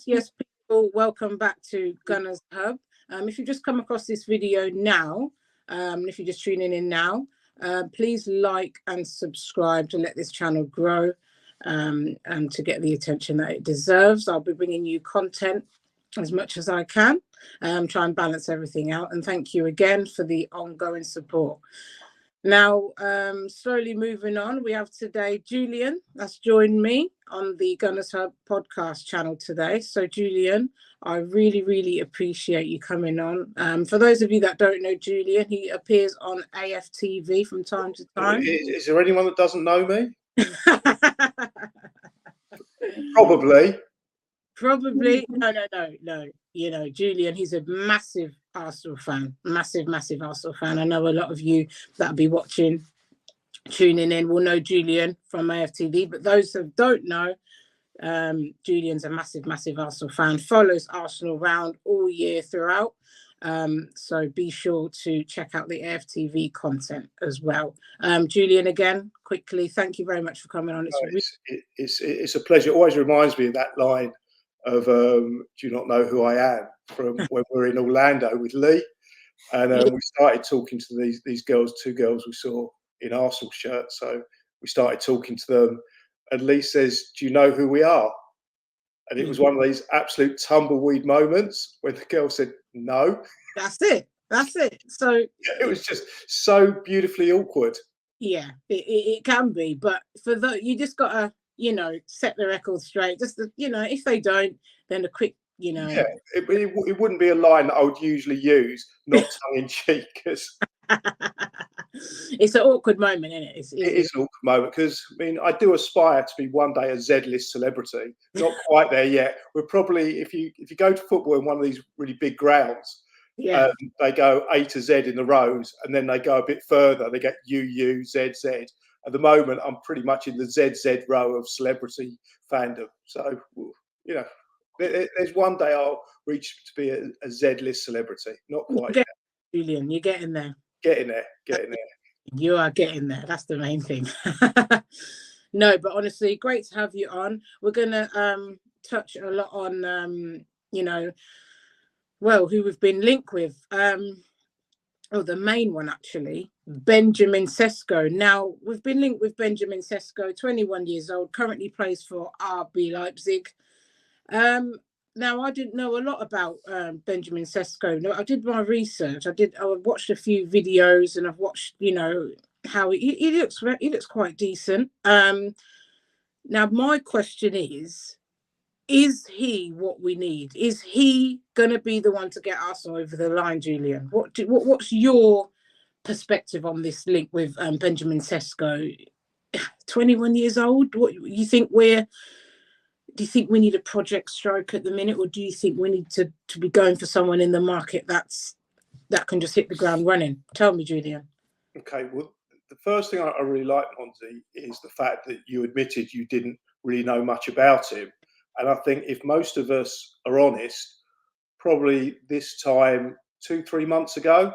Yes, people, welcome back to GunnersHub. If you just come across this video now, if you're just tuning in now, please like and subscribe to let this channel grow and to get the attention that it deserves. I'll be bringing you content as much as I can, try and balance everything out. And thank you again for the ongoing support. Now, slowly moving on, we have today Julian that's joined me on the GunnersHub podcast channel today. So Julian, I really, really appreciate you coming on. For those of you that don't know Julian, he appears on AFTV from time to time. Is there anyone that doesn't know me? Probably. No. You know, Julian, he's a massive Arsenal fan, massive Arsenal fan. I know a lot of you that'll be watching, tuning in will know Julian from AFTV, but those that don't know, Julian's a massive Arsenal fan, follows Arsenal around all year throughout. So be sure to check out the AFTV content as well. Julian, again, quickly, thank you very much for coming on. It's a pleasure. It always reminds me of that line of do you not know who I am, from when we were in Orlando with Lee, and we started talking to these girls, two girls we saw in Arsenal shirts. So we started talking to them, and Lee says, "Do you know who we are?" And it was one of these absolute tumbleweed moments when the girl said no. That's it. So it was just so beautifully awkward. Yeah, it can be, but for you just gotta, set the record straight. Just if they don't, then a quick, Yeah, it wouldn't be a line that I would usually use, not tongue in cheek, because it's an awkward moment, isn't it? It is an awkward moment, because I mean, I do aspire to be one day a Z-list celebrity. Not quite there yet. We're probably, if you go to football in one of these really big grounds, they go A to Z in the rows, and then they go a bit further. They get UU, ZZ. At the moment, I'm pretty much in the ZZ row of celebrity fandom. So, there's one day I'll reach to be a Z-list celebrity. Not quite yet. Julian, you're getting there. Getting there. You are getting there. That's the main thing. No, but honestly, great to have you on. We're going to touch a lot on, who we've been linked with. The main one, actually, Benjamin Sesko. Now, we've been linked with Benjamin Sesko, 21 years old, currently plays for RB Leipzig. Now, I didn't know a lot about Benjamin Sesko. No, I did my research. I watched a few videos, and I've watched, how he looks quite decent. Now, my question is he what we need? Is he going to be the one to get Arsenal over the line, Julian? What's your perspective on this link with Benjamin Sesko? 21 years old. What you think do you think we need a project striker at the minute, or do you think we need to be going for someone in the market that can just hit the ground running? Tell me, Julian. Okay, well, the first thing I really like, Monty, is the fact that you admitted you didn't really know much about him. And I think if most of us are honest, probably this time 2-3 months ago,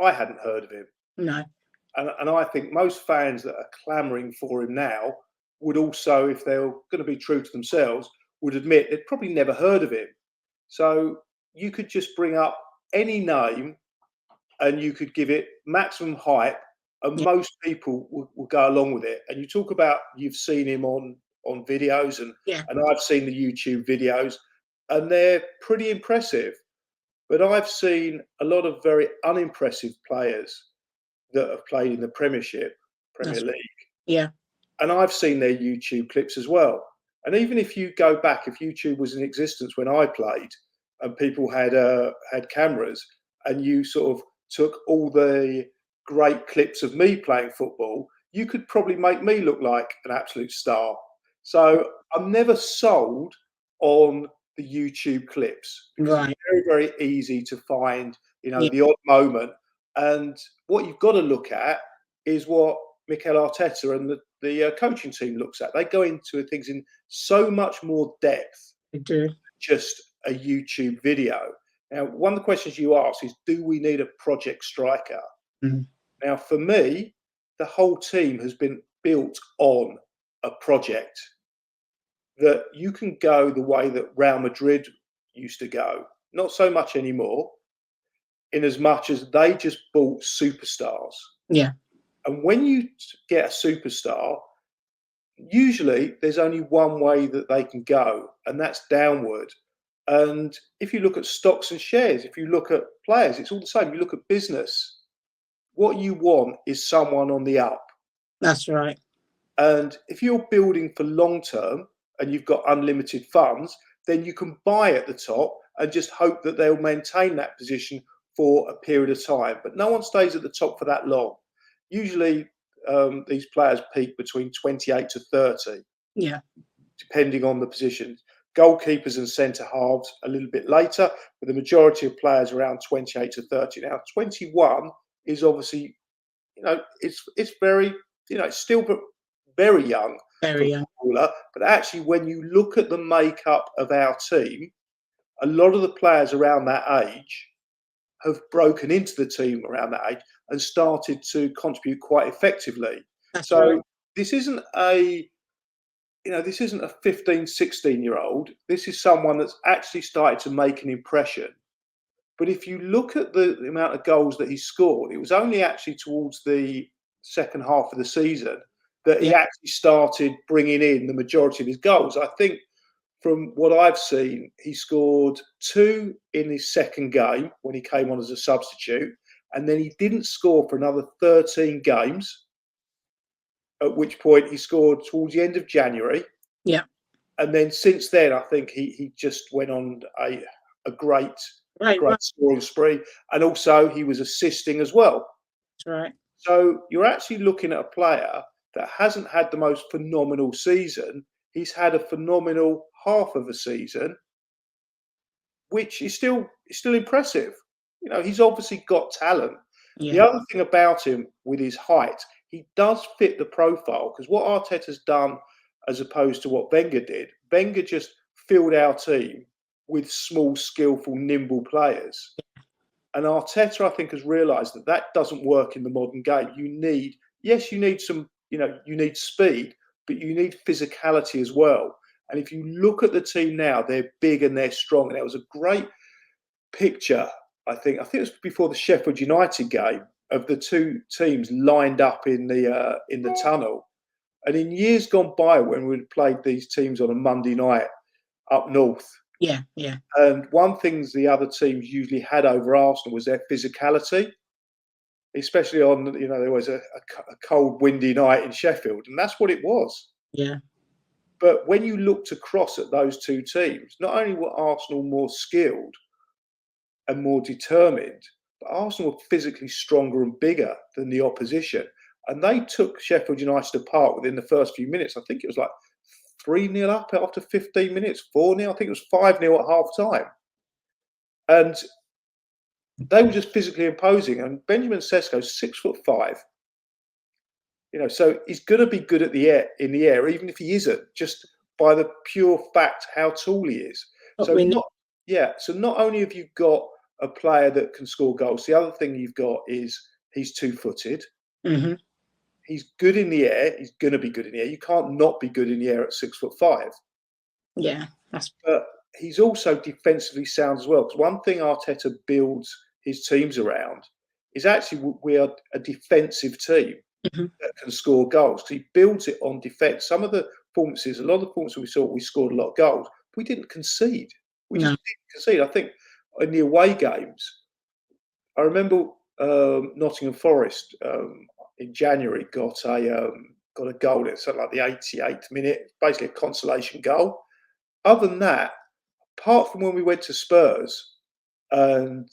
I hadn't heard of him. No. And I think most fans that are clamouring for him now would also, if they're going to be true to themselves, would admit they'd probably never heard of him. So you could just bring up any name and you could give it maximum hype, and most people will go along with it. And you talk about you've seen him on videos, and I've seen the YouTube videos, and they're pretty impressive. But I've seen a lot of very unimpressive players that have played in the Premier League. Yeah. And I've seen their YouTube clips as well. And even if you go back, if YouTube was in existence when I played, and people had cameras, and you sort of took all the great clips of me playing football, you could probably make me look like an absolute star. So I'm never sold on the YouTube clips, because it's very, very easy to find, the odd moment. And what you've got to look at is what Mikel Arteta and the coaching team looks at. They go into things in so much more depth than just a YouTube video. Now, one of the questions you ask is, do we need a project striker? Now, for me, the whole team has been built on a project. that you can go the way that Real Madrid used to go. Not so much anymore, in as much as they just bought superstars. Yeah. And when you get a superstar, usually there's only one way that they can go, and that's downward. And if you look at stocks and shares, if you look at players, it's all the same. You look at business, what you want is someone on the up. That's right. And if you're building for long term and you've got unlimited funds, then you can buy at the top and just hope that they'll maintain that position for a period of time. But no one stays at the top for that long. Usually, these players peak between 28 to 30. Yeah. Depending on the positions. Goalkeepers and centre halves a little bit later, but the majority of players around 28 to 30. Now, 21 is obviously, it's very, it's still very young. Very young. But actually, when you look at the makeup of our team, a lot of the players around that age have broken into the team around that age and started to contribute quite effectively. That's so right. this isn't a this isn't a 15, 16-year-old. This is someone that's actually started to make an impression. But if you look at the amount of goals that he scored, it was only actually towards the second half of the season that he actually started bringing in the majority of his goals. I think from what I've seen, he scored 2 in his second game when he came on as a substitute, and then he didn't score for another 13 games, at which point he scored towards the end of January. Yeah. And then since then, I think he just went on a great scoring spree. And also he was assisting as well. That's right. So you're actually looking at a player that hasn't had the most phenomenal season. He's had a phenomenal half of a season, which is still impressive. He's obviously got talent. Yeah. The other thing about him with his height, he does fit the profile, because what Arteta's done as opposed to what Wenger did, Wenger just filled our team with small, skillful, nimble players. And Arteta, I think, has realised that doesn't work in the modern game. You need some, you need speed, but you need physicality as well. And if you look at the team now, they're big and they're strong. And there was a great picture, I think it was before the Sheffield United game, of the two teams lined up in the tunnel. And in years gone by, when we'd played these teams on a Monday night up north, and one thing the other teams usually had over Arsenal was their physicality, especially on, there was a cold, windy night in Sheffield, and that's what it was. Yeah. But when you looked across at those two teams, not only were Arsenal more skilled and more determined, but Arsenal were physically stronger and bigger than the opposition. And they took Sheffield United apart within the first few minutes. I think it was like 3-0 up after 15 minutes, 4-0. I think it was 5-0 at half time. And they were just physically imposing. And Benjamin Sesko, 6'5", so he's going to be good in the air, even if he isn't, just by the pure fact how tall he is. So not only have you got a player that can score goals, the other thing you've got is he's 2-footed. Mm-hmm. He's good in the air. He's going to be good in the air. You can't not be good in the air at 6'5". Yeah. But he's also defensively sound as well. Because one thing Arteta builds his teams around is actually we are a defensive team that can score goals. He builds it on defence. Some of the performances, a lot of the performances we scored a lot of goals. We didn't concede. We just didn't concede. I think in the away games, I remember Nottingham Forest in January got a goal. It's like the 88th minute, basically a consolation goal. Other than that, apart from when we went to Spurs and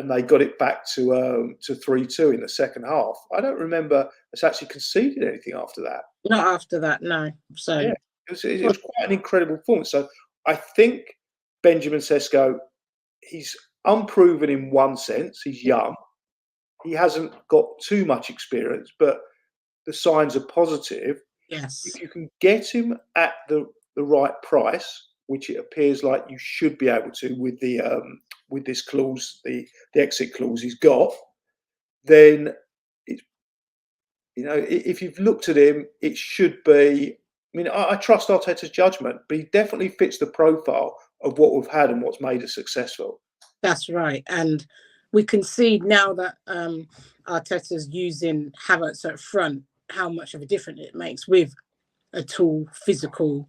they got it back to 3-2 in the second half, I don't remember us actually conceded anything after that. Not after that, no. So yeah, it was quite an incredible performance. So I think Benjamin Sesko, he's unproven in one sense. He's young. He hasn't got too much experience, but the signs are positive. Yes. If you can get him at the right price, which it appears like you should be able to with this clause, the exit clause he's got, then if you've looked at him, it should be mean, I trust Arteta's judgment, but he definitely fits the profile of what we've had and what's made us successful. That's right. And we can see now that Arteta's using Havertz at front, how much of a difference it makes with a tall, physical,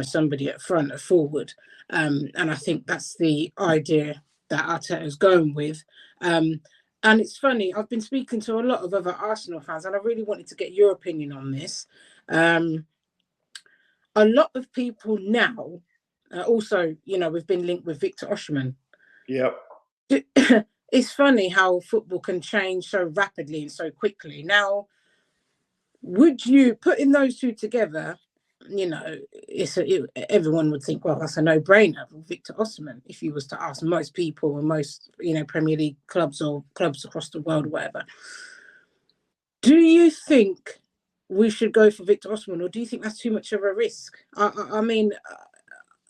somebody at front, a forward. And I think that's the idea that Arteta's going with. And it's funny, I've been speaking to a lot of other Arsenal fans, and I really wanted to get your opinion on this. A lot of people now, also, we've been linked with Victor Osimhen. Yep. It's funny how football can change so rapidly and so quickly. Now, would you, putting those two together, everyone would think, well, that's a no-brainer for Victor Osimhen, if you was to ask most people and most, Premier League clubs or clubs across the world, whatever. Do you think we should go for Victor Osimhen, or do you think that's too much of a risk? I mean,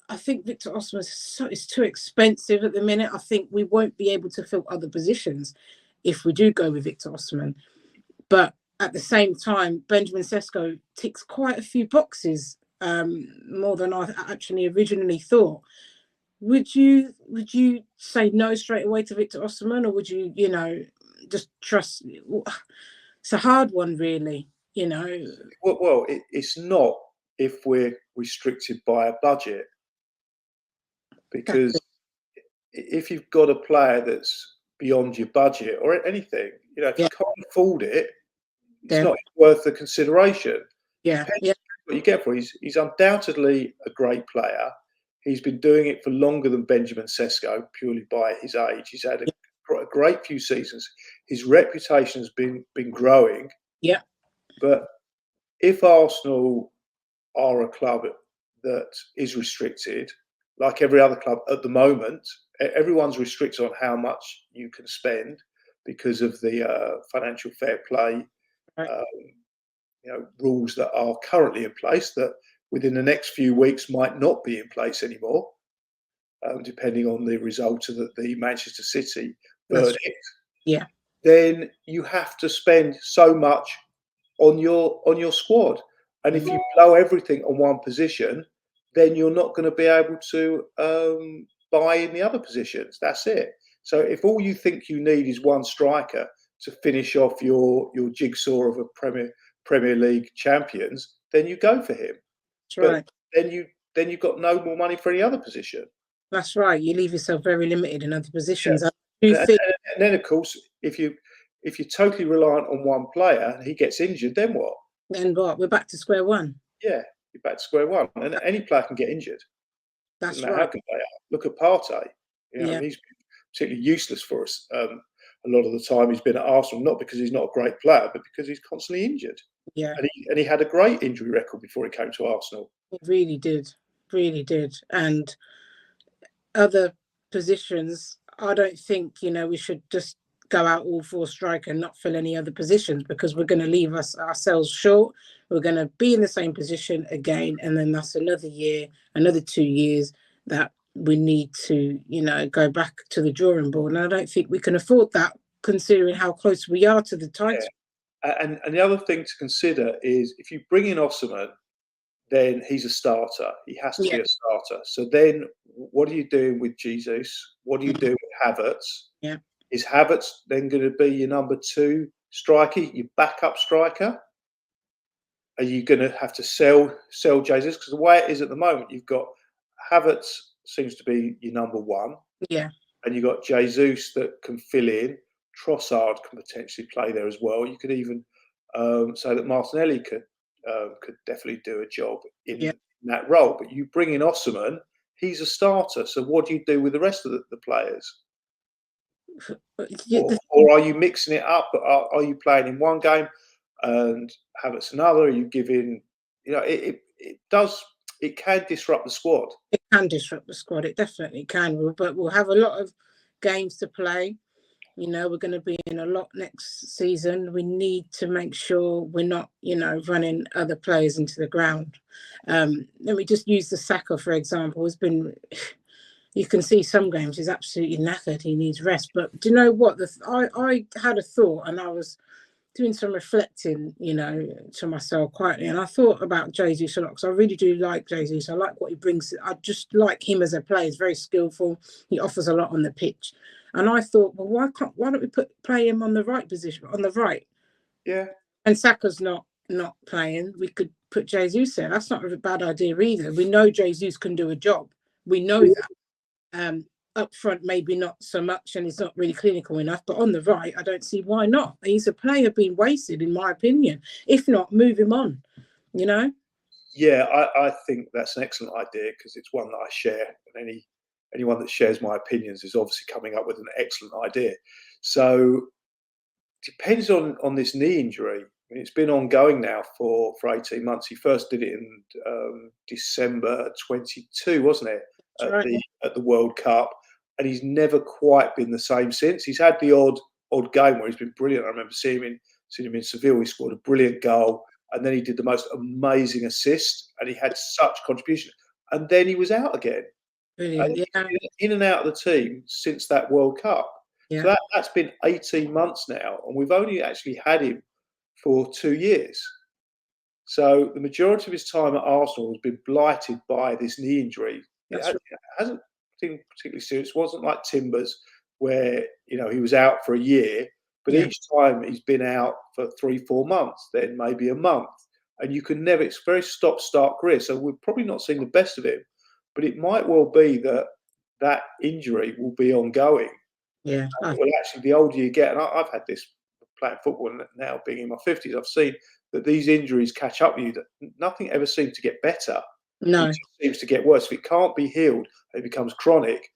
I think Victor Osimhen is too expensive at the minute. I think we won't be able to fill other positions if we do go with Victor Osimhen. But at the same time, Benjamin Sesko ticks quite a few boxes, more than I actually originally thought. Would you say no straight away to Victor Osimhen, or would you, just trust? It's a hard one, really. Well, it's not if we're restricted by a budget, because if you've got a player that's beyond your budget or anything, if you can't afford it, it's not worth the consideration. Yeah. What you get for he's undoubtedly a great player. He's been doing it for longer than Benjamin Sesko, purely by his age. He's had a great few seasons. His reputation has been growing. Yeah. But if Arsenal are a club that is restricted, like every other club at the moment, everyone's restricted on how much you can spend because of the financial fair play rules that are currently in place, that within the next few weeks might not be in place anymore, depending on the result of the Manchester City verdict. Yeah. Then you have to spend so much on your squad, and if you blow everything on one position, then you're not going to be able to buy in the other positions. That's it. So if all you think you need is one striker to finish off your jigsaw of a Premier League champions, then you go for him. That's right. Then you've got no more money for any other position. That's right. You leave yourself very limited in other positions. Yeah. And then, of course, if you're totally reliant on one player and he gets injured, then what? Then what? We're back to square one. Yeah, you're back to square one. And any player can get injured. That's right. How good they are. Look at Partey. He's particularly useless for us. A lot of the time he's been at Arsenal, not because he's not a great player, but because he's constantly injured. Yeah. And he had a great injury record before he came to Arsenal. It really did. Really did. And other positions, I don't think, we should just go out all four striker and not fill any other positions, because we're going to leave ourselves short. We're going to be in the same position again. And then that's another year, another 2 years that we need to, go back to the drawing board. And I don't think we can afford that, considering how close we are to the title. Yeah. And the other thing to consider is, if you bring in Osimhen, then he's a starter. He has to be a starter. So then what are you doing with Jesus? What do you do with Havertz? Yeah. Is Havertz then going to be your number 2 striker, your backup striker? Are you going to have to sell Jesus? Because the way it is at the moment, you've got Havertz seems to be your number 1. Yeah. And you've got Jesus that can fill in. Trossard can potentially play there as well. You could even say that Martinelli could definitely do a job in that role. But you bring in Osimhen, he's a starter. So what do you do with the rest of the players? Or are you mixing it up? Are you playing in one game and Havertz another? Are you giving? It can disrupt the squad. It can disrupt the squad. It definitely can. But we'll have a lot of games to play. We're going to be in a lot next season. We need to make sure we're not, running other players into the ground. Let me just use the Saka, for example. You can see some games he's absolutely knackered. He needs rest. But do you know what? I had a thought, and I was doing some reflecting, you know, to myself quietly, and I thought about Jesus a lot because I really do like Jesus. I like what he brings. I just like him as a player. He's very skillful. He offers a lot on the pitch, and I thought, well, why don't we play him on the right position, on the right? Yeah. And Saka's not playing. We could put Jesus there. That's not a bad idea either. We know Jesus can do a job. We know that. Up front, maybe not so much, and he's not really clinical enough. But on the right, I don't see why not. He's a player being wasted, in my opinion. If not, move him on. You know. Yeah, I think that's an excellent idea because it's one that I share, and anyone that shares my opinions is obviously coming up with an excellent idea. So depends on this knee injury. I mean, it's been ongoing now for 18 months. He first did it in December 22, wasn't it? At the World Cup, and he's never quite been the same since. He's had the odd game where he's been brilliant. I remember seeing him in Seville. He scored a brilliant goal, and then he did the most amazing assist, and he had such contribution. And then he was out again. Brilliant, yeah. In and out of the team since that World Cup. Yeah. So that's been 18 months now, and we've only actually had him for 2 years. So the majority of his time at Arsenal has been blighted by this knee injury. It hasn't been particularly serious. It wasn't like Timbers, where he was out for a year, but each time he's been out for 3-4 months, then maybe a month, and you can never. It's a very stop-start career, so we've probably not seen the best of him. But it might well be that injury will be ongoing. Yeah. Well, actually, the older you get, and I've had this playing football now, being in my 50s, I've seen that these injuries catch up with you. That nothing ever seems to get better. No. It just seems to get worse. If it can't be healed, it becomes chronic.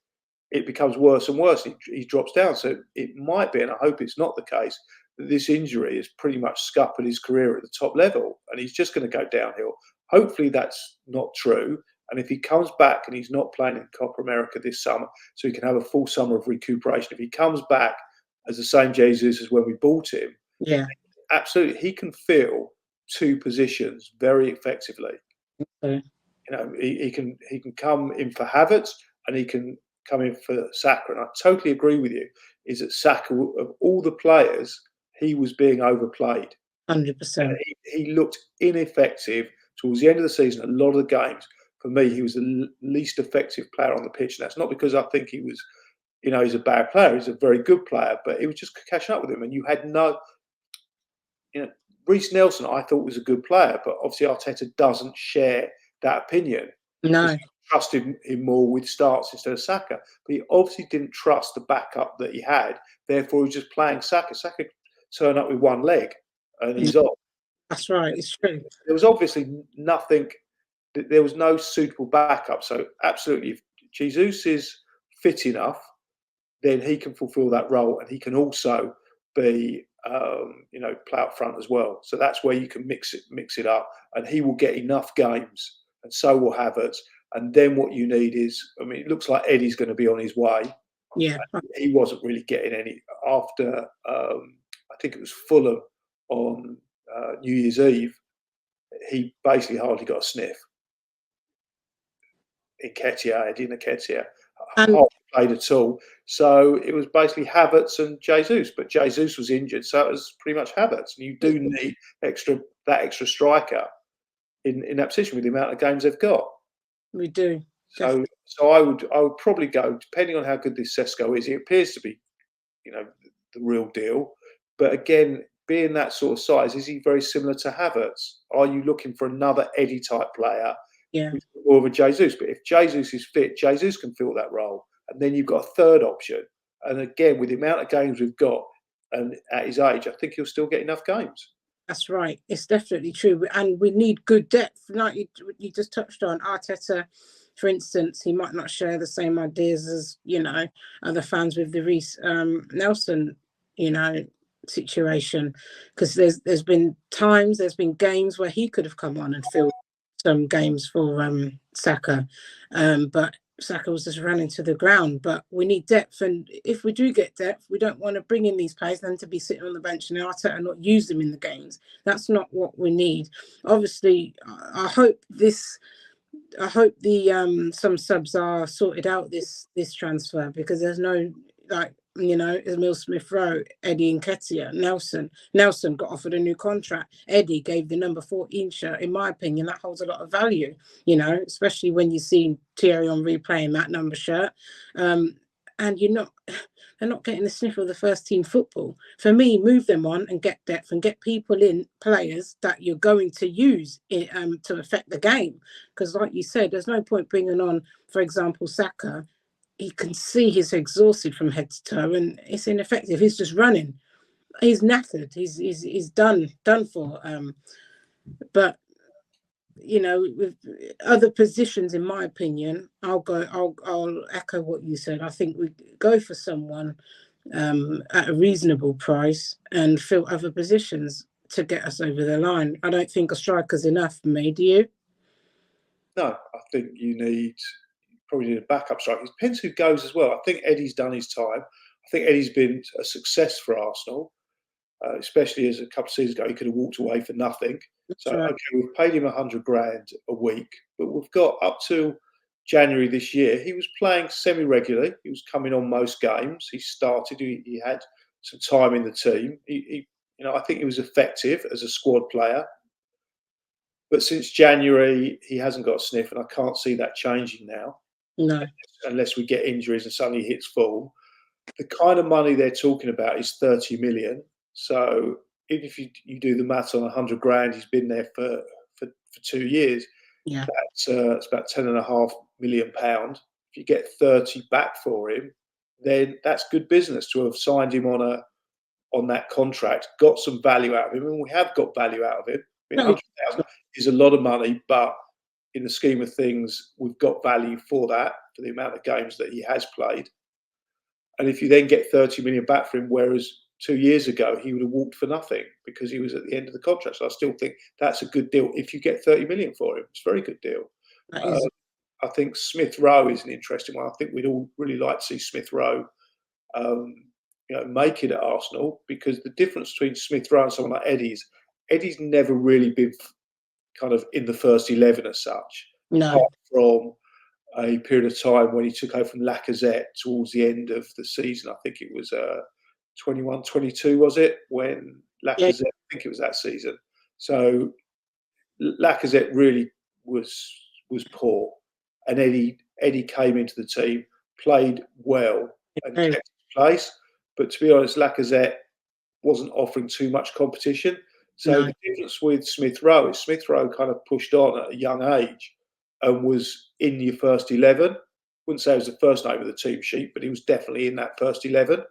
It becomes worse and worse. He drops down. So it might be, and I hope it's not the case, that this injury has pretty much scuppered his career at the top level, and he's just going to go downhill. Hopefully that's not true. And if he comes back and he's not playing in Copa America this summer, so he can have a full summer of recuperation, if he comes back as the same Jesus as when we bought him, absolutely, he can fill two positions very effectively. Okay. He can come in for Havertz and he can come in for Saka. And I totally agree with you, is that Saka, of all the players, he was being overplayed. 100%. He looked ineffective towards the end of the season. A lot of the games, for me, he was the least effective player on the pitch. And that's not because I think he was, he's a bad player. He's a very good player, but it was just catching up with him. And you had Reece Nelson, I thought was a good player, but obviously Arteta doesn't share that opinion. No. He trusted him more with starts instead of Saka. But he obviously didn't trust the backup that he had. Therefore, he was just playing Saka. Saka turned up with one leg and he's off. That's right. It's true. There was obviously nothing. There was no suitable backup. So absolutely, if Jesus is fit enough, then he can fulfil that role, and he can also be, play up front as well. So that's where you can mix it up, and he will get enough games, and so will Havertz. And then what you need is, it looks like Eddie's going to be on his way. Yeah, he wasn't really getting any after. I think it was Fulham on New Year's Eve. He basically hardly got a sniff. Eddie Nketiah hardly played at all. So it was basically Havertz and Jesus, but Jesus was injured, so it was pretty much Havertz. And you do need that extra striker in that position with the amount of games they've got. We do. So I would probably go, depending on how good this Sesko is. He appears to be, the real deal. But again, being that sort of size, is he very similar to Havertz? Are you looking for another Eddie type player? Yeah. Or of a Jesus? But if Jesus is fit, Jesus can fill that role. And then you've got a third option. And again, with the amount of games we've got, and at his age, I think he'll still get enough games. That's right. It's definitely true. And we need good depth. Like you just touched on, Arteta, for instance, he might not share the same ideas as, other fans with the Reece Nelson, situation. Because there's been games where he could have come on and filled some games for Saka. But Saka was just running to the ground. But we need depth, and if we do get depth, we don't want to bring in these players then to be sitting on the bench and Arteta and not use them in the games. That's not what we need. Obviously, I hope the some subs are sorted out this transfer, because there's no, Emil Smith-Rowe, Eddie Nketiah, Nelson. Nelson got offered a new contract. Eddie gave the number 14 shirt. In my opinion, that holds a lot of value, especially when you see Thierry Henry playing that number shirt. And they're not getting the sniff of the first team football. For me, move them on and get depth and get people in, players that you're going to use to affect the game. Because like you said, there's no point bringing on, for example, Saka. He can see he's exhausted from head to toe and it's ineffective. He's just running. He's knackered. He's done for. But with other positions, in my opinion, I'll echo what you said. I think we go for someone at a reasonable price and fill other positions to get us over the line. I don't think a striker's enough for me. Do you? No, I think you probably need a backup striker. It depends who goes as well. I think Eddie's done his time. I think Eddie's been a success for Arsenal, especially as a couple of seasons ago he could have walked away for nothing. That's right. Okay, we've paid him $100,000 a week, but we've got up to January this year. He was playing semi-regularly. He was coming on most games. He started. He had some time in the team. I think he was effective as a squad player. But since January, he hasn't got a sniff, and I can't see that changing now. No. Unless we get injuries and suddenly he hits form. The kind of money they're talking about is 30 million. So even if you do the maths on $100,000, he's been there for 2 years. Yeah. It's about £10.5 million. If you get 30 back for him, then that's good business to have signed him on that contract, got some value out of him, and we have got value out of him. I mean, 100,000 is a lot of money, but in the scheme of things, we've got value for that, for the amount of games that he has played. And if you then get 30 million back for him, whereas 2 years ago he would have walked for nothing because he was at the end of the contract. So I still think that's a good deal. If you get 30 million for him, it's a very good deal. I think Smith-Rowe is an interesting one. I think we'd all really like to see Smith-Rowe make it at Arsenal, because the difference between Smith-Rowe and someone like Eddie's never really been kind of in the first 11 as such. No. Apart from a period of time when he took over from Lacazette towards the end of the season. I think it was 21-22, was it? When Lacazette, I think it was that season. So Lacazette really was poor. And Eddie came into the team, played well and kept his place. But to be honest, Lacazette wasn't offering too much competition. So the difference with Smith-Rowe is Smith-Rowe kind of pushed on at a young age and was in your first 11. Wouldn't say it was the first name of the team sheet, but he was definitely in that first 11.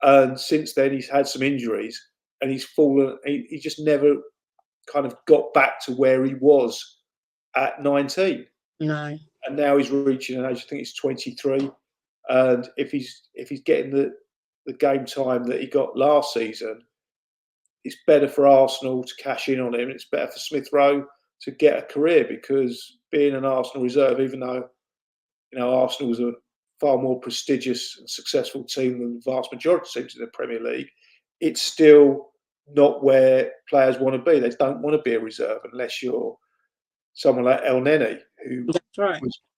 And since then, he's had some injuries and he's fallen. He just never kind of got back to where he was at 19. No. And now he's reaching an age, I think he's 23. And if he's getting the game time that he got last season, it's better for Arsenal to cash in on him. It's better for Smith-Rowe to get a career, because being an Arsenal reserve, even though Arsenal was a far more prestigious and successful team than the vast majority of teams in the Premier League, it's still not where players want to be. They don't want to be a reserve unless you're someone like El Neni, who was,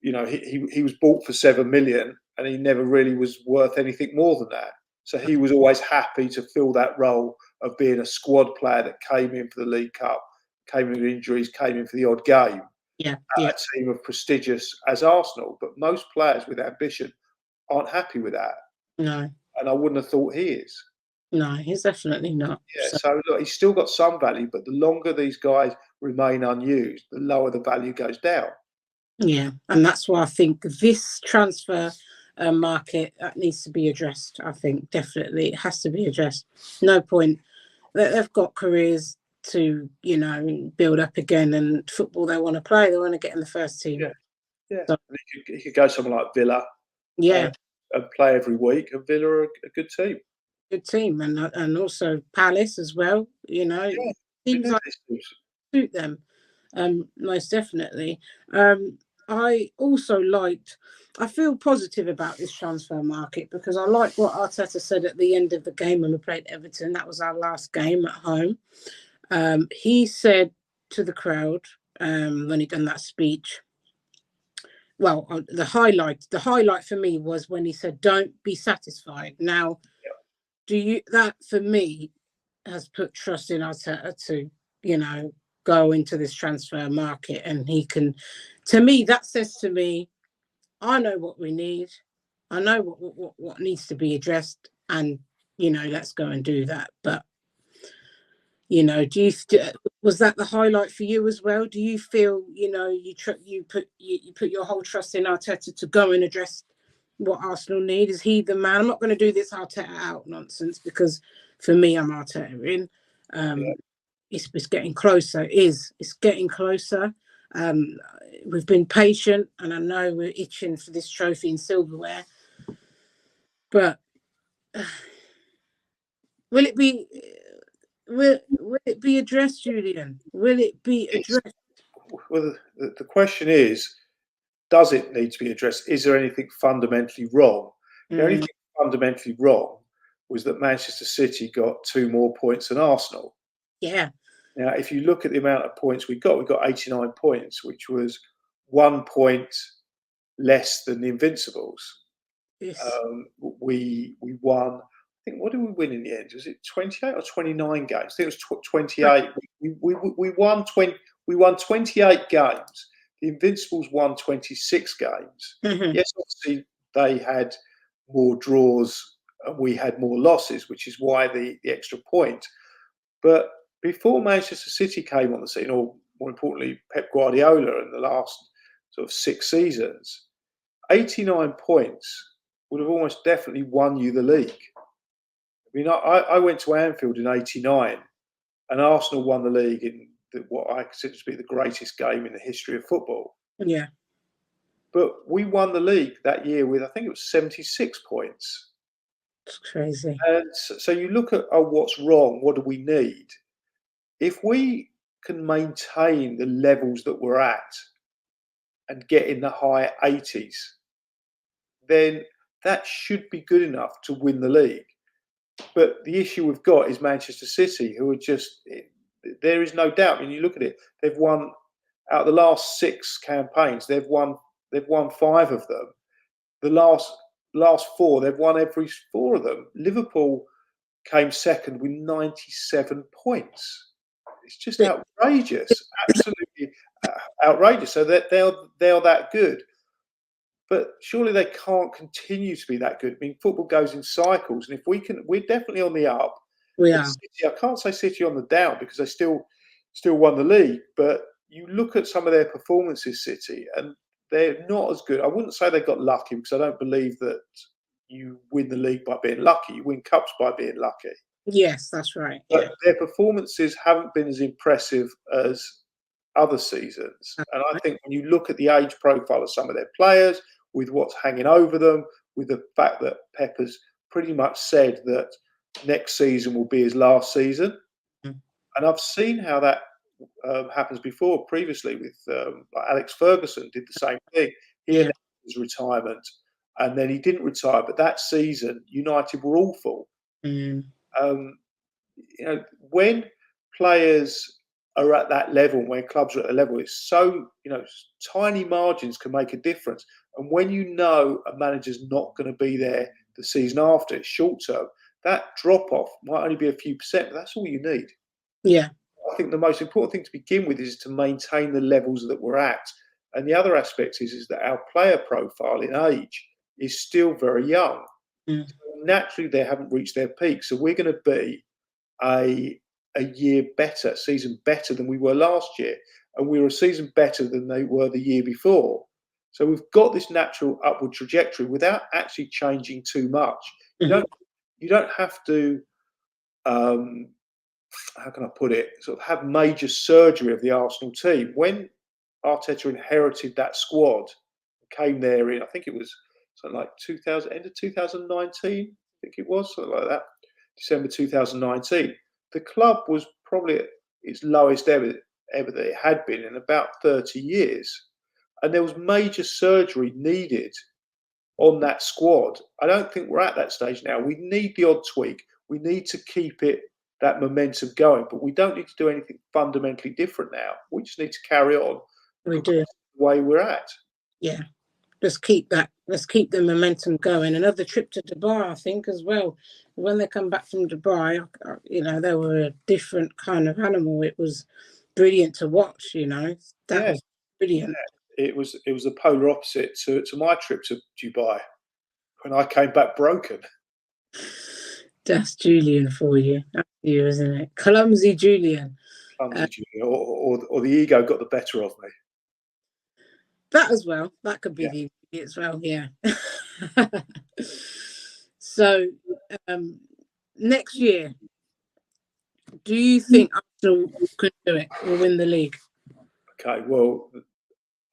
he was bought for 7 million and he never really was worth anything more than that. So he was always happy to fill that role of being a squad player that came in for the League Cup, came in with injuries, came in for the odd game. A team of prestigious as Arsenal. But most players with ambition aren't happy with that. No. And I wouldn't have thought he is. No, he's definitely not. Yeah, so look, he's still got some value, but the longer these guys remain unused, the lower the value goes down. Yeah, and that's why I think this transfer market that needs to be addressed. I think definitely it has to be addressed. No point. They've got careers to build up again, and football they want to play. They want to get in the first team. Yeah. So, he could go somewhere like Villa. Yeah. And play every week. And Villa are a good team. Good team, and also Palace as well. Teams like suit them. Most definitely. I also I feel positive about this transfer market, because I like what Arteta said at the end of the game when we played Everton. That was our last game at home. He said to the crowd when he done that speech, well, the highlight for me was when he said, "Don't be satisfied." Now, that for me has put trust in Arteta to, go into this transfer market, and he can. To me, that says to me, I know what we need. I know what needs to be addressed, and let's go and do that. But was that the highlight for you as well? Do you feel you put your whole trust in Arteta to go and address what Arsenal need? Is he the man? I'm not going to do this Arteta out nonsense, because for me, I'm Arteta in. It's getting closer. It's getting closer. We've been patient, and I know we're itching for this trophy in silverware. But will it be? Will it be addressed, Julian? Will it be addressed? Well, the question is, does it need to be addressed? Is there anything fundamentally wrong? The only thing fundamentally wrong was that Manchester City got 2 more points than Arsenal. Yeah. Now, if you look at the amount of points we got 89 points, which was 1 point less than the Invincibles. Yes. We won. I think, what did we win in the end? Was it 28 or 29 games? I think it was 28. We won 20. We won 28 games. The Invincibles won 26 games. Mm-hmm. Yes, obviously they had more draws and we had more losses, which is why the extra point. But before Manchester City came on the scene, or more importantly, Pep Guardiola in the last sort of 6 seasons, 89 points would have almost definitely won you the league. I mean, I went to Anfield in '89, and Arsenal won the league in what I consider to be the greatest game in the history of football. Yeah. But we won the league that year with, I think it was 76 points. It's crazy. And so you look at what's wrong, what do we need? If we can maintain the levels that we're at and get in the high 80s, then that should be good enough to win the league. But the issue we've got is Manchester City, who are just, there is no doubt. When you look at it, they've won, out of the last 6 campaigns, they've won 5 of them. The last 4, they've won every 4 of them. Liverpool came second with 97 points. It's just outrageous, absolutely outrageous. So that they're that good. But surely they can't continue to be that good. I mean, football goes in cycles, and if we're definitely on the up. We are. City, I can't say City on the down because they still won the league. But you look at some of their performances, City, and they're not as good. I wouldn't say they got lucky, because I don't believe that you win the league by being lucky. You win cups by being lucky. Yes, that's right. But their performances haven't been as impressive as other seasons. And I think when you look at the age profile of some of their players, with what's hanging over them, with the fact that Pep has pretty much said that next season will be his last season. And I've seen how that happens before, previously, with like Alex Ferguson did the same thing. He announced his retirement, and then he didn't retire. But that season, United were awful. When players are at that level, when clubs are at a level, it's so, tiny margins can make a difference. And when a manager's not going to be there the season after, it's short term, that drop off might only be a few percent, but that's all you need. Yeah. I think the most important thing to begin with is to maintain the levels that we're at. And the other aspect is that our player profile in age is still very young. So naturally, they haven't reached their peak. So we're going to be a season better than we were last year. And we were a season better than they were the year before. So we've got this natural upward trajectory without actually changing too much. You don't have to, how can I put it, sort of have major surgery of the Arsenal team. When Arteta inherited that squad, came there in, I think it was something like 2000, end of 2019, I think it was, something like that, December 2019. The club was probably at its lowest ever that it had been in about 30 years. And there was major surgery needed on that squad. I don't think we're at that stage now. We need the odd tweak. We need to keep that momentum going, but we don't need to do anything fundamentally different now. We just need to carry on. We do. The way we're at. Yeah. Let's keep the momentum going. Another trip to Dubai, I think, as well. When they come back from Dubai, they were a different kind of animal. It was brilliant to watch. That was brilliant. It was the polar opposite to my trip to Dubai when I came back broken. That's Julian for you. That's you, isn't it? Clumsy Julian. Clumsy Julian, or the ego got the better of me. That as well. That could be the as well. Yeah. So, next year, do you think Arsenal could do it or win the league? Okay, well,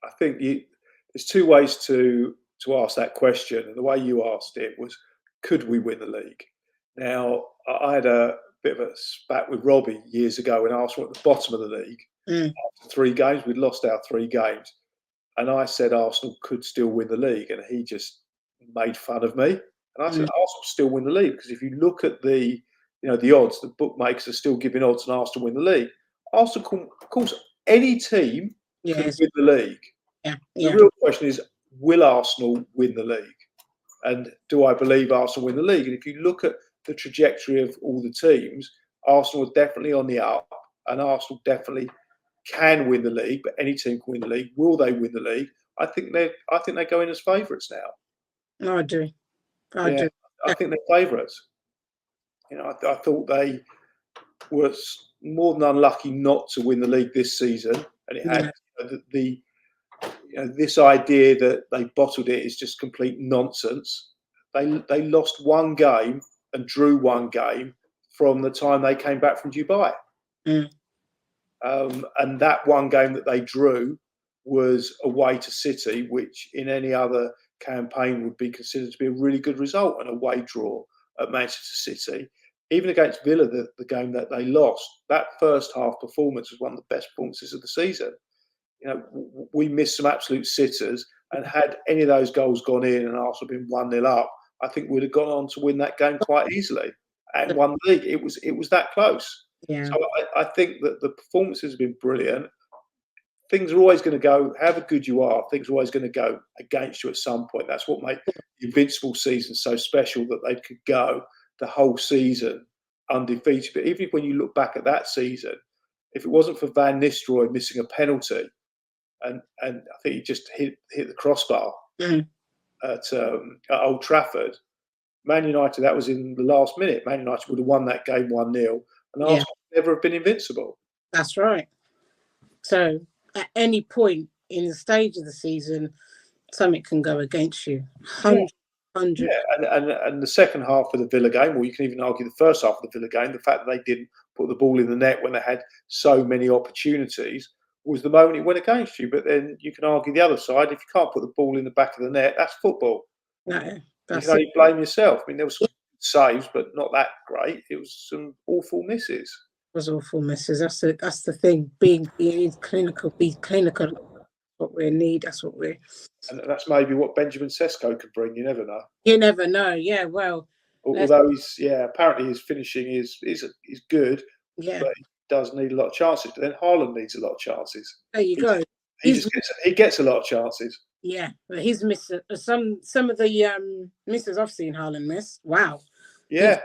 I think there's two ways to ask that question, and the way you asked it was, could we win the league? Now, I had a bit of a spat with Robbie years ago when Arsenal were at the bottom of the league. After 3 games, we'd lost our 3 games, and I said Arsenal could still win the league, and he just made fun of me. And I said Arsenal still win the league, because if you look at the odds, the bookmakers are still giving odds on Arsenal win the league. Arsenal, of course, any team can win the league. Yeah. The real question is, will Arsenal win the league? And do I believe Arsenal win the league? And if you look at the trajectory of all the teams, Arsenal are definitely on the up, and Arsenal definitely can win the league, but any team can win the league. Will they win the league? I think they go in as favourites now. No, I do. I do. I think they're favourites. I thought they were more than unlucky not to win the league this season, and it had this idea that they bottled it is just complete nonsense. They lost 1 game and drew 1 game from the time they came back from Dubai. And that 1 game that they drew was away to City, which in any other campaign would be considered to be a really good result, an away draw at Manchester City. Even against Villa, the game that they lost, that first half performance was one of the best performances of the season. We missed some absolute sitters, and had any of those goals gone in and Arsenal been 1-0 up, I think we'd have gone on to win that game quite easily and won the league. It was that close. Yeah. So I think that the performances have been brilliant. Things are always going to go, however good you are, things are always going to go against you at some point. That's what made the Invincible season so special, that they could go the whole season undefeated. But even when you look back at that season, if it wasn't for Van Nistelrooy missing a penalty, and I think he just hit the crossbar at Old Trafford, Man United, that was in the last minute. Man United would have won that game 1-0, and Arsenal would never have been invincible. That's right. So at any point in the stage of the season, something can go against you. 100. Yeah, and the second half of the Villa game, or you can even argue the first half of the Villa game, the fact that they didn't put the ball in the net when they had so many opportunities was the moment it went against you. But then you can argue the other side. If you can't put the ball in the back of the net, that's football. No, you can only blame yourself. I mean, there were some saves, but not that great. It was some awful misses. It was awful misses. That's the thing. Being clinical, be clinical. What we need. That's what we. And that's maybe what Benjamin Sesko could bring. You never know. You never know. Yeah. Well. Although apparently his finishing is good. Yeah. But he does need a lot of chances. But then Haaland needs a lot of chances. There you go. He gets a lot of chances. Yeah, but he's missed some of the misses I've seen Haaland miss. Wow. Yeah.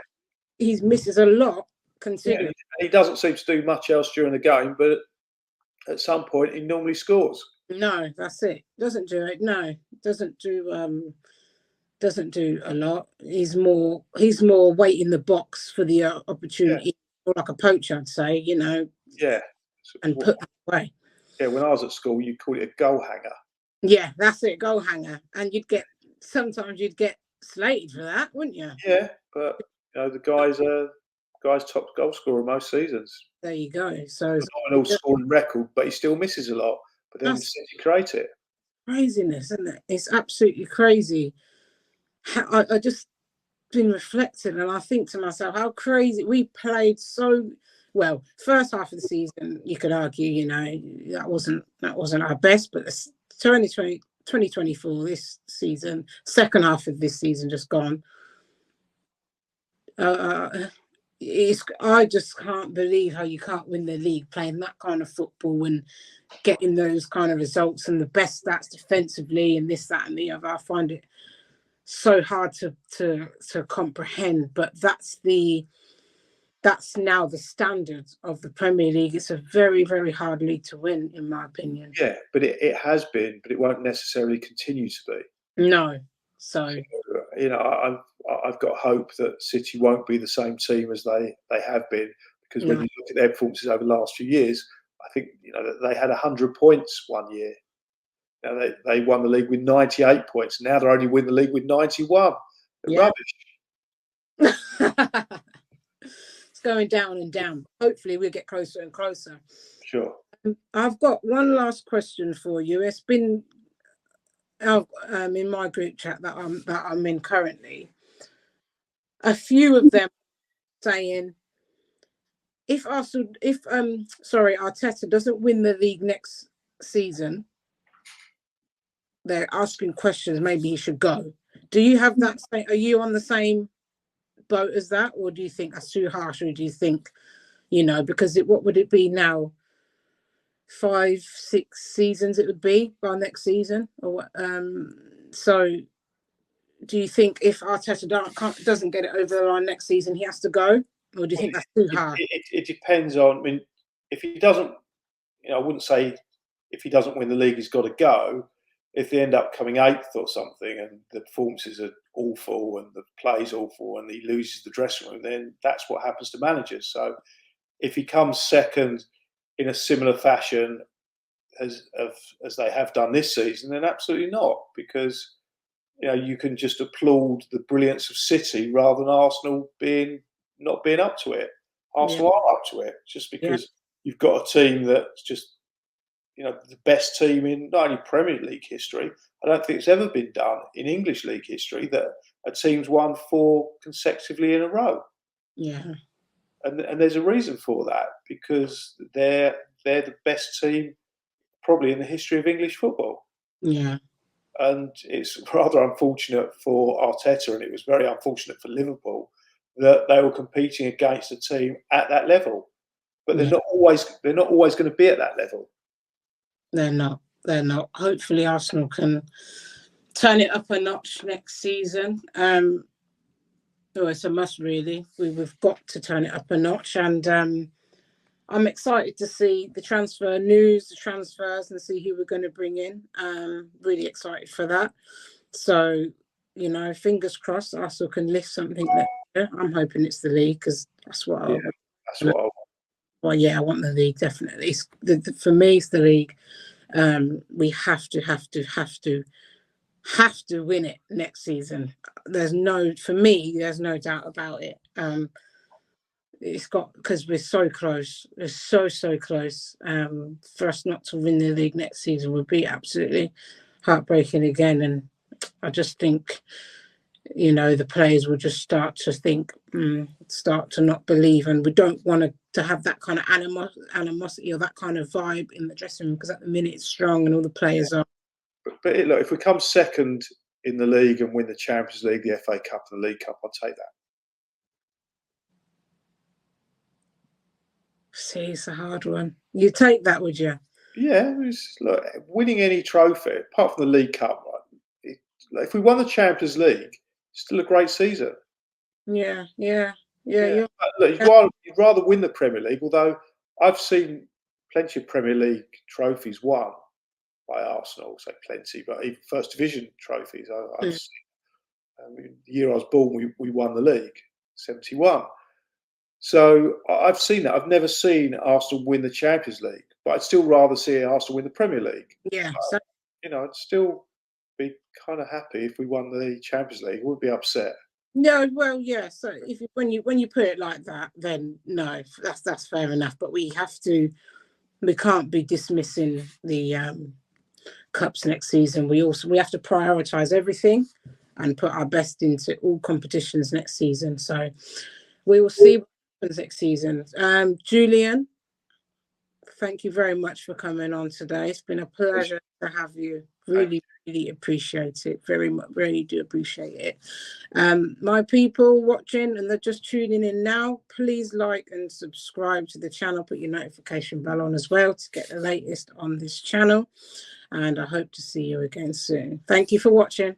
He's misses a lot considering. Yeah, he doesn't seem to do much else during the game, but at some point he normally scores. No, that's it. Doesn't do it. No, doesn't do a lot. He's more weight in the box for the opportunity, or like a poacher, I'd say. Yeah. And put that away. Yeah, when I was at school, you'd call it a goal hanger. Yeah, that's it, goal hanger. And sometimes you'd get slated for that, wouldn't you? Yeah, but the guy's top goal scorer most seasons. There you go. So it's not an all-scoring record, but he still misses a lot. But then City create it. Craziness, isn't it? It's absolutely crazy. I just been reflecting, and I think to myself, how crazy we played so well. First half of the season, you could argue, that wasn't our best, but 2024, this season, second half of this season just gone. I just can't believe how you can't win the league playing that kind of football and getting those kind of results and the best stats defensively and this, that, and the other. I find it so hard to comprehend, but that's now the standard of the Premier League. It's a very, very hard league to win, in my opinion. Yeah, but it has been, but it won't necessarily continue to be. No. So I've got hope that City won't be the same team as they have been, because when you look at their performances over the last few years, I think they had 100 points one year. They won the league with 98 points. Now they're only winning the league with 91. They're rubbish. It's going down and down. Hopefully we'll get closer and closer. Sure. I've got one last question for you. It's been in my group chat that I'm in currently. A few of them saying if Arteta doesn't win the league next season, they're asking questions. Maybe he should go. Do you have that? Are you on the same boat as that, or do you think that's too harsh, or do you think, because what would it be now? 5-6 seasons it would be by next season, or so do you think if Arteta doesn't get it over the line next season, he has to go, or do you think that's too hard? It depends on. I mean, if he doesn't, I wouldn't say if he doesn't win the league, he's got to go. If they end up coming 8th or something, and the performances are awful and the play's awful, and he loses the dressing room, then that's what happens to managers. So if he comes 2nd in a similar fashion as they have done this season, then absolutely not, because you can just applaud the brilliance of City rather than Arsenal not being up to it. Arsenal are up to it, just because you've got a team that's just the best team in not only Premier League history. I don't think it's ever been done in English league history that a team's won 4 consecutively in a row. Yeah. And there's a reason for that, because they're the best team probably in the history of English football. Yeah. And it's rather unfortunate for Arteta, and it was very unfortunate for Liverpool, that they were competing against a team at that level. But they're not always going to be at that level. They're not. Hopefully Arsenal can turn it up a notch next season. It's a must, really. We've got to turn it up a notch, and I'm excited to see the transfer news, the transfers, and see who we're going to bring in. Really excited for that. So, fingers crossed, Arsenal can lift something next year. I'm hoping it's the league, because that's what I want. That's what I want. Well, yeah, I want the league, definitely. For me, it's the league. We have to win it next season. There's no doubt about it. Because we're so close. We're so close. For us not to win the league next season would be absolutely heartbreaking again. And I just think, the players will just start to think, start to not believe, and we don't want to have that kind of animosity or that kind of vibe in the dressing room, because at the minute it's strong and all the players are. But look, if we come 2nd in the league and win the Champions League, the FA Cup, and the League Cup, I'll take that. See, it's a hard one. You take that, would you? Yeah, look, winning any trophy apart from the League Cup, if we won the Champions League, still a great season. Yeah. Look, you'd rather win the Premier League, although I've seen plenty of Premier League trophies won by Arsenal. Say plenty, but even First Division trophies. I've seen, the year I was born, we won the league, 71. So I've seen that. I've never seen Arsenal win the Champions League, but I'd still rather see Arsenal win the Premier League. Yeah. I'd still be kind of happy if we won the Champions League. I wouldn't be upset. No, well, yeah. So when you put it like that, then no, that's fair enough. But we can't be dismissing the cups next season. We have to prioritise everything and put our best into all competitions next season. So we will see what happens next season. Julian, thank you very much for coming on today. It's been a pleasure to have you. Really, really appreciate it. Very much, really do appreciate it. My people watching and they're just tuning in now, please like and subscribe to the channel. Put your notification bell on as well to get the latest on this channel. And I hope to see you again soon. Thank you for watching.